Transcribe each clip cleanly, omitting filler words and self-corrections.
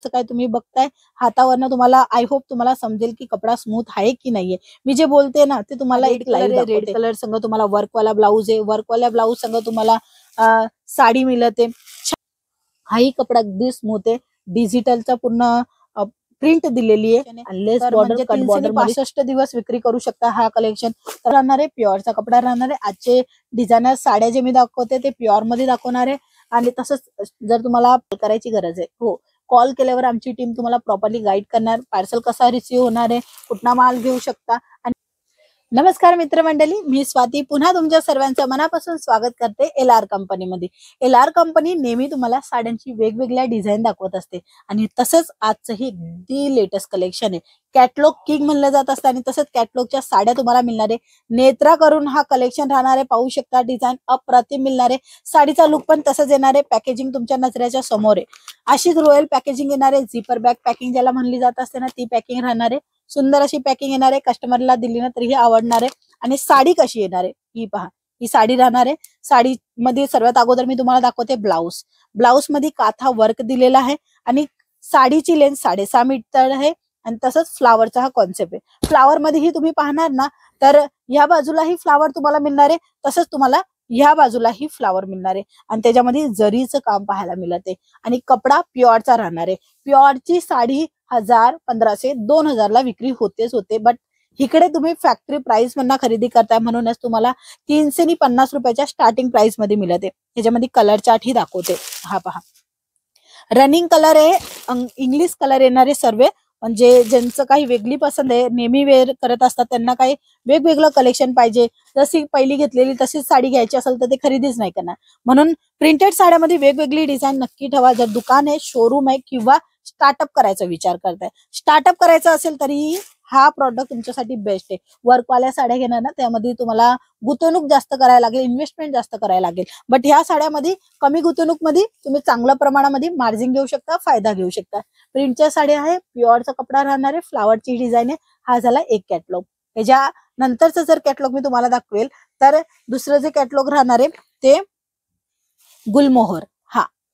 काय तुम्ही बघताय हातावरनं तुम्हाला आय होप तुम्हाला समजेल की कपडा स्मूथ आहे की नाहीये. मी जे बोलते ना ते तुम्हाला एक लाईव्ह रेड कलर संग तुम्हाला वर्कवाला ब्लाऊज आहे. वर्कवाल्या ब्लाऊज संग तुम्हाला साडी मिळते. हाही कपडा अगदी स्मूथ आहे. डिजिटलचा पूर्ण प्रिंट दिलेली आहे. लेस बॉर्डर कट बॉर्डर 65 दिवस विक्री करू शकता हा कलेक्शन. तर राहणार आहे प्युअरचा कपडा राहणार आहे. आजचे डिझायनर साड्या जे मी दाखवते ते प्युअर मध्ये दाखवणार आहे. आणि तसंच जर तुम्हाला करायची गरज आहे हो कॉल केल्यावर आमची टीम तुम्हाला प्रॉपरली गाईड करणार. पार्सल कसा रिसीव्ह होणार आहे, कुठला माल घेऊ शकता. आणि नमस्कार मित्रमंडळी, मी स्वाती पुन्हा तुमच्या सर्वांचं मनापासून स्वागत करते LR कंपनीमध्ये. LR कंपनी नेहमी तुम्हाला साड्यांची वेगवेगळ्या डिझाईन दाखवत असते आणि तसंच आजचंही अगदी लेटेस्ट कलेक्शन आहे. कॅटलॉग किंग म्हणलं जात असतं आणि तसंच कॅटलॉगच्या साड्या तुम्हाला मिळणार आहे. नेत्रा करून हा कलेक्शन राहणार आहे. पाहू शकता डिझाईन अप्रतिम मिळणार आहे. साडीचा लुक पण तसंच येणार आहे. पॅकेजिंग तुमच्या नजरेच्या समोर आहे. अशीच रॉयल पॅकेजिंग येणार आहे. झिपर बॅग पॅकिंग ज्याला म्हणली जात असते ना ती पॅकिंग राहणार आहे. सुंदर अशी पॅकिंग येणार आहे. कस्टमरला दिली ना तरीही आवडणार आहे. आणि साडी कशी येणार आहे ही पहा. ही साडी राहणार आहे. साडी मध्ये सर्वात अगोदर मी तुम्हाला दाखवते ब्लाऊज. ब्लाऊज मध्ये काथा वर्क दिलेला आहे आणि साडीची लेंथ 6.5 मीटर आहे. आणि तसंच फ्लावरचा हा कॉन्सेप्ट आहे. फ्लावर मध्येही तुम्ही पाहणार ना तर ह्या बाजूलाही फ्लावर तुम्हाला मिळणार आहे. तसंच तुम्हाला ह्या बाजूलाही फ्लावर मिळणार आहे. आणि त्याच्यामध्ये जरीचं काम पाहायला मिळते. आणि कपडा प्युअरचा राहणार आहे. प्युअरची साडी 1000, 1500, 2000 ला विक्री होतेच होते. बट इकडे तुम्ही फॅक्टरी प्राइस मधनं खरेदी करताय म्हणूनच तुम्हाला 350 रुपयाच्या स्टार्टिंग प्राइस मध्ये मिळते. ह्याच्यामध्ये कलर चार्ट ही दाखवते. हा पहा रनिंग कलर आहे. इंग्लिश कलर येणारे सर्व. म्हणजे ज्यांचं काही वेगळी पसंत आहे नेहमी वेअर करत असतात त्यांना काही वेगवेगळं कलेक्शन पाहिजे. जशी पहिली घेतलेली तशीच साडी घ्यायची असेल तर ते खरेदीच नाही करणार. म्हणून प्रिंटेड साड्यामध्ये वेगवेगळी डिझाईन नक्की ठेवा. जर दुकान आहे, शोरूम आहे किंवा स्टार्टअप करायचा विचार करताय, स्टार्टअप करायचा असेल तरी हा प्रॉडक्ट तुमच्यासाठी बेस्ट आहे. वर्कवाल्या साड्या घेणार ना त्यामध्ये तुम्हाला गुंतवणूक जास्त करायला लागेल, इन्व्हेस्टमेंट जास्त करायला लागेल. बट ह्या साड्यामध्ये कमी गुंतवणूक मध्ये तुम्ही चांगल्या प्रमाणामध्ये मार्जिन घेऊ शकता, फायदा घेऊ शकता. प्रिंटच्या साड्या आहे. प्युअरचा कपडा राहणार आहे. फ्लावरची डिझाईन आहे. हा झाला एक कॅटलॉग. ह्याच्या नंतरचं जर कॅटलॉग मी तुम्हाला दाखवेल तर दुसरं जे कॅटलॉग राहणार आहे ते गुलमोहर.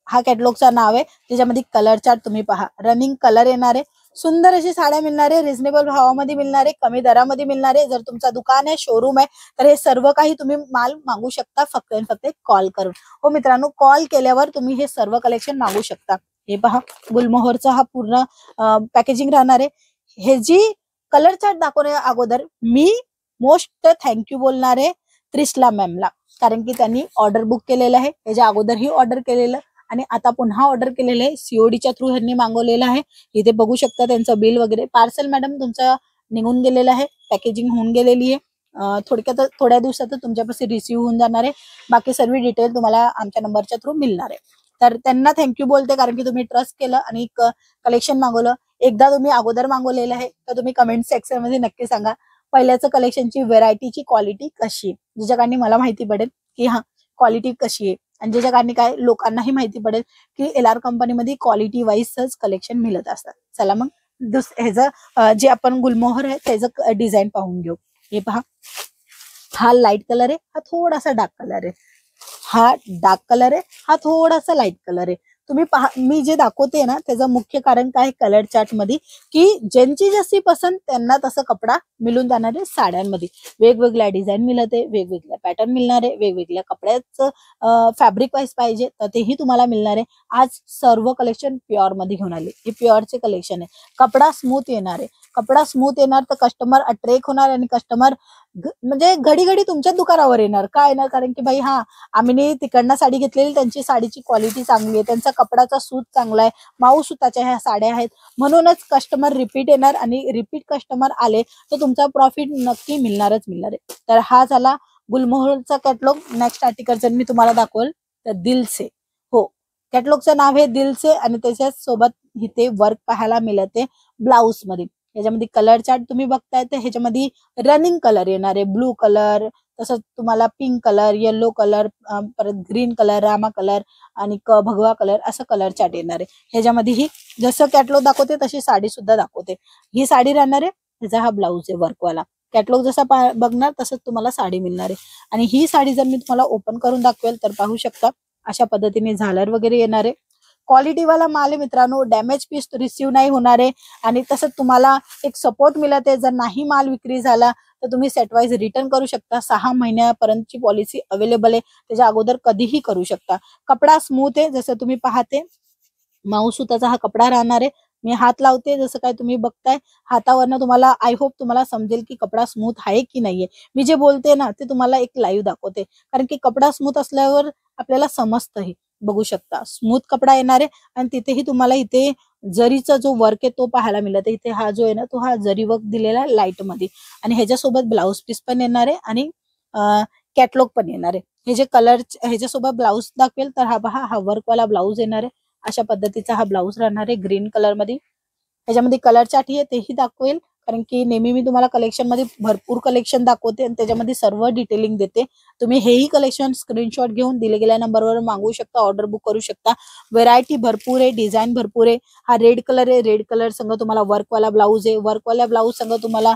हा कॅटलॉगचा नाव आहे. त्याच्यामध्ये कलर चार्ट तुम्ही पहा. रनिंग कलर येणार आहे. सुंदर अशी साड्या मिळणार आहे. रिझनेबल भावामध्ये मिळणार आहे. कमी दरामध्ये मिळणार आहे. जर तुमचा दुकान आहे, शोरूम आहे तर हे सर्व काही तुम्ही माल मागू शकता फक्त आणि फक्त कॉल करून. हो मित्रांनो, कॉल केल्यावर तुम्ही हे सर्व कलेक्शन मागू शकता. हे पहा गुलमोहरचा हा पूर्ण पॅकेजिंग राहणार आहे. हे जी कलर चार्ट दाखवण्या अगोदर मी मोस्ट थँक्यू बोलणार आहे त्रिशला मॅमला. कारण की त्यांनी ऑर्डर बुक केलेलं आहे. याच्या अगोदरही ऑर्डर केलेलं आणि आता पुन्हा ऑर्डर केलेलं आहे. सीओडीच्या थ्रू ह्यांनी मागवलेलं आहे. इथे बघू शकता त्यांचं बिल वगैरे. पार्सल मॅडम तुमचं निघून गेलेलं आहे. पॅकेजिंग होऊन गेलेली आहे. थोड्या दिवसात तुमच्यापाशी रिसिव्ह होऊन जाणार आहे. बाकी सर्व डिटेल तुम्हाला आमच्या नंबरच्या थ्रू मिळणार आहे. तर त्यांना थँक्यू बोलते कारण की तुम्ही ट्रस्ट केलं आणि कलेक्शन मागवलं. एकदा तुम्ही अगोदर मागवलेलं आहे तर तुम्ही कमेंट सेक्शन मध्ये नक्की सांगा पहिल्याचं कलेक्शनची व्हेरायटीची क्वालिटी कशी आहे. ज्याच्या कारणी मला माहिती पडेल की हा क्वालिटी कशी आहे आणि ज्याच्या कारणी काय लोकांनाही माहिती पडेल की LR कंपनीमध्ये क्वालिटी वाईजच कलेक्शन मिळत असतात. चला मग ह्याचं जे आपण गुलमोहर आहे त्याचं डिझाईन पाहून घेऊ. हे पहा. हा लाईट कलर आहे. हा थोडासा डार्क कलर आहे. हा डार्क कलर आहे. हा थोडासा लाईट कलर आहे. तुम्ही पहा मी जे दाखवते ना त्याचं मुख्य कारण काय कलर चार्ट मध्ये की ज्यांची जशी पसंत त्यांना तसं कपडा मिळून जाणार आहे. साड्यांमध्ये वेगवेगळ्या डिझाईन मिळते, वेगवेगळ्या पॅटर्न मिळणार आहे, वेगवेगळ्या कपड्याचं फॅब्रिक वाईज पाहिजे तर तेही तुम्हाला मिळणार आहे. आज सर्व कलेक्शन प्युअर मध्ये घेऊन आले. हे प्युअरचे कलेक्शन आहे. कपडा स्मूथ येणार आहे. कपडा स्मूथ येणार तर कस्टमर अट्रॅक्ट होणार आणि कस्टमर म्हणजे घडी घडी तुमच्या दुकानावर येणार. काय येणार कारण की भाई आम्ही तिकडनं साडी घेतलेली त्यांची साडीची क्वालिटी चांगली आहे, त्यांचा कपडाचा सूत चांगला आहे, माऊ सुताच्या ह्या साड्या आहेत म्हणूनच कस्टमर रिपीट येणार आणि रिपीट कस्टमर आले तर तुमचा प्रॉफिट नक्की मिळणारच मिळणार आहे. तर हा झाला गुलमोहरचा कॅटलॉग. नेक्स्ट आर्टिकल जर मी तुम्हाला दाखवल तर दिलसे. हो कॅटलॉगचं नाव आहे दिलसे आणि त्याच्या सोबत इथे वर्क पाहायला मिळते ब्लाऊज मध्ये. याच्यामध्ये कलर चार्ट तुम्ही बघताय तर ह्याच्यामध्ये रनिंग कलर येणार आहे. ब्लू कलर, तसंच तुम्हाला पिंक कलर, येलो कलर, परत ग्रीन कलर, रामा कलर आणि भगवा कलर असं कलर चार्ट येणार आहे. ह्याच्यामध्येही जसं कॅटलॉग दाखवते तशी साडी सुद्धा दाखवते. ही साडी राहणार आहे. ह्याचा हा ब्लाऊज आहे वर्कवाला. कॅटलॉग जसा बघणार तसंच तुम्हाला साडी मिळणार आहे. आणि ही साडी जर मी तुम्हाला ओपन करून दाखवेल तर पाहू शकता अशा पद्धतीने झालर वगैरे येणार आहे. क्वालिटीवाला माल आहे मित्रांनो, डॅमेज पीस रिसीव्ह नाही होणार आहे आणि तसंच तुम्हाला एक सपोर्ट मिळत आहे. जर नाही माल विक्री झाला तर तुम्ही सेट वाईज रिटर्न करू शकता. 6 महिन्यापर्यंतची पॉलिसी अवेलेबल आहे, त्याच्या अगोदर कधीही करू शकता. कपडा स्मूथ आहे, जसं तुम्ही पाहते माऊस सुताचा हा कपडा राहणार आहे. मी हात लावते, जसं काय तुम्ही बघताय हातावरनं तुम्हाला आय होप तुम्हाला समजेल की कपडा स्मूथ आहे की नाहीये. मी जे बोलते ना ते तुम्हाला एक लाईव्ह दाखवते, कारण की कपडा स्मूथ असल्यावर आपल्याला समजतं. बघू शकता स्मूथ कपडा येणार आहे आणि तिथेही तुम्हाला इथे जरीचा जो वर्क आहे तो पाहायला मिळत. इथे हा जो आहे ना तो हा जरी वर्क दिलेला लाईट मध्ये आणि ह्याच्यासोबत ब्लाउज पीस पण येणार आहे आणि कॅटलॉग पण येणार आहे. हे जे कलर ह्याच्यासोबत ब्लाउज दाखवेल तर हा पहा हा वर्कवाला ब्लाउज येणार आहे. अशा पद्धतीचा हा ब्लाउज राहणार आहे ग्रीन कलर मध्ये. ह्याच्यामध्ये कलर चार्ट आहे तेही दाखवेल, कारण की नेहमी मी तुम्हाला कलेक्शन मध्ये भरपूर कलेक्शन दाखवते आणि त्याच्यामध्ये सर्व डिटेलिंग देते. तुम्ही हेही कलेक्शन स्क्रीनशॉट घेऊन दिले गेल्या नंबरवर मागवू शकता, ऑर्डर बुक करू शकता. व्हेरायटी भरपूर आहे, डिझाईन भरपूर आहे. हा रेड कलर आहे, रेड कलर संग तुम्हाला वर्कवाला ब्लाऊज आहे, वर्कवाल्या ब्लाऊज संग तुम्हाला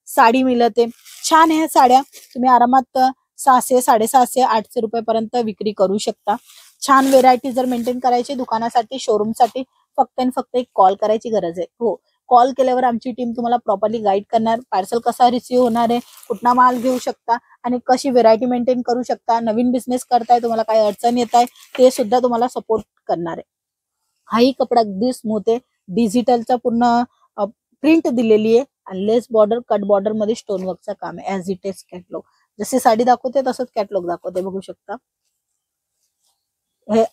साडी मिळते. छान आहे साड्या, तुम्ही आरामात 600, 650, 800 रुपयापर्यंत विक्री करू शकता. छान व्हेरायटी जर मेंटेन करायची दुकानासाठी, शोरूमसाठी, फक्त आणि फक्त एक कॉल करायची गरज आहे. हो, कॉल केल्यावर आमची टीम तुम्हाला प्रॉपरली गाईड करणार. पार्सल कसा रिसीव्ह होणार आहे, कुठला माल घेऊ शकता आणि कशी व्हेरायटी मेंटेन करू शकता. नवीन बिझनेस करताय, तुम्हाला काय अडचण येत आहे ते सुद्धा तुम्हाला सपोर्ट करणार आहे. हाही कपडा अगदी स्मूथ आहे, डिजिटलचा पूर्ण प्रिंट दिलेली आहे आणि लेस बॉर्डर कट बॉर्डर मध्ये स्टोन वर्कचं काम आहे. ऍज इट इज कॅटलॉग, जसे साडी दाखवते तसंच कॅटलॉग दाखवते. बघू शकता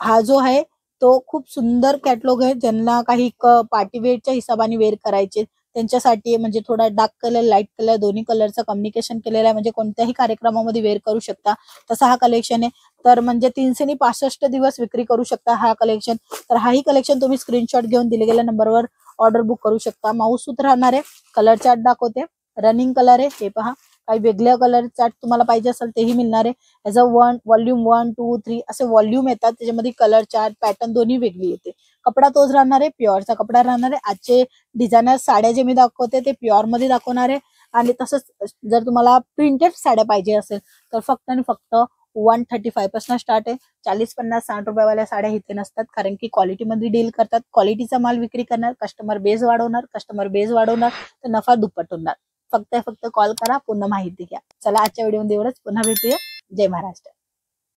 हा जो आहे तो खूप सुंदर कॅटलॉग आहे. ज्यांना काही पार्टीवेअरच्या हिशोबाने वेअर करायचे त्यांच्यासाठी, म्हणजे थोडा डार्क कलर लाईट कलर दोन्ही कलरचं कम्युनिकेशन केलेलं आहे, म्हणजे कोणत्याही कार्यक्रमामध्ये वेअर करू शकता तसा हा कलेक्शन आहे. तर म्हणजे 365 दिवस विक्री करू शकता हा कलेक्शन. तर हाही कलेक्शन तुम्ही स्क्रीनशॉट घेऊन दिले गेल्या नंबरवर ऑर्डर बुक करू शकता. माऊस सूत राहणार आहे, कलर चार्ट दाखवते, रनिंग कलर आहे हे पहा. काही वेगळ्या कलर चार्ट तुम्हाला पाहिजे असेल तेही मिळणार आहे. याचा व्हॉल्यूम 1, 2, 3 असे व्हॉल्यूम येतात, त्याच्यामध्ये कलर चार्ट पॅटर्न दोन्ही वेगळी येते. कपडा तोच राहणार आहे, प्युअरचा कपडा राहणार आहे. आजचे डिझायनर साड्या जे मी दाखवते ते प्युअर मध्ये दाखवणार आहे. आणि तसंच जर तुम्हाला प्रिंटेड साड्या पाहिजे असेल तर फक्त आणि फक्त 135 पासून स्टार्ट आहे. 40, 50, 60 रुपयावाल्या साड्या इथे नसतात, कारण की क्वालिटीमध्ये डील करतात. क्वालिटीचा माल विक्री करणार, कस्टमर बेस वाढवणार, कस्टमर बेस वाढवणार तर नफा दुप्पट होणार. फक्त कॉल करा, पूर्ण माहिती घ्या. चला आजच्या व्हिडिओमध्ये एवढंच, पुन्हा भेटूया. जय महाराष्ट्र.